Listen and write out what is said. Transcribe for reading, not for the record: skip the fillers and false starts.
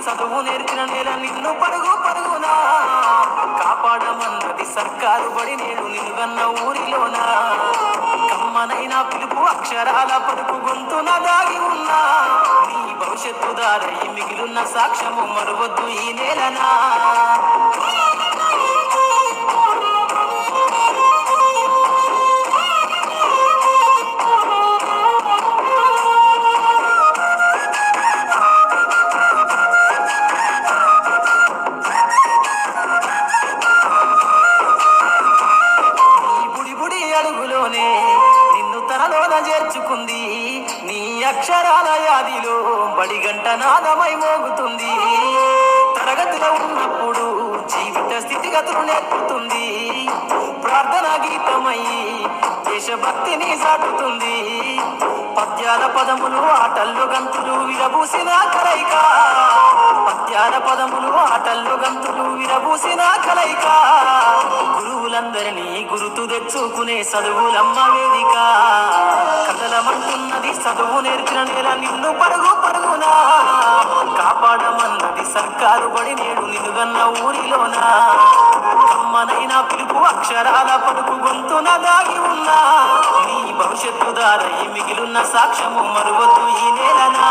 చదువు నేర్చిన నేల నిన్ను పరుగు పరుగునా కాపాడమన్నది సర్కారు బడి నేడు నిలువన్న ఊరిలోనా కమ్మనైనా పిలుపు అక్షరాల పలుకు గొంతున దాగి ఉన్నా నీ భవిష్యత్తు దారై మిగిలిన సాక్ష్యము మరువద్దు ఈ నేలనా అడుగులోనే నిన్ను తనలోన చేర్చుకుంది నీ అక్షరాల యాదిలో బడిగంట నాదమై మోగుతుంది తరగతిలో ఉన్నప్పుడు జీవిత స్థితిగతులు నేర్పుతుంది ప్రార్థన గీతమై దేశభక్తిని సాటుతుంది పద్యాల పదములు ఆటల్లో గంతులు విరబూసిన కలయిక పద్యాల పదములు ఆటల్లో గంతులు విరబూసిన కలయిక గురువులందరినీ గురుతు తెచ్చుకునే చదువులమ్మ వేదిక కదలమంటున్నది చదువు నేర్చిన నేల నిన్ను పరుగు పరుగునా కాపాడమన్నది సర్కారు బడి నేడు నిలువన్న ఊరిలోనా కమ్మనైనా పిలుపు అక్షరాల పలుకు గొంతున దాగి ఉన్నా నీ భవిష్యత్తు దారై మిగిలిన సాక్ష్యము మరువద్దు ఈ నేలనా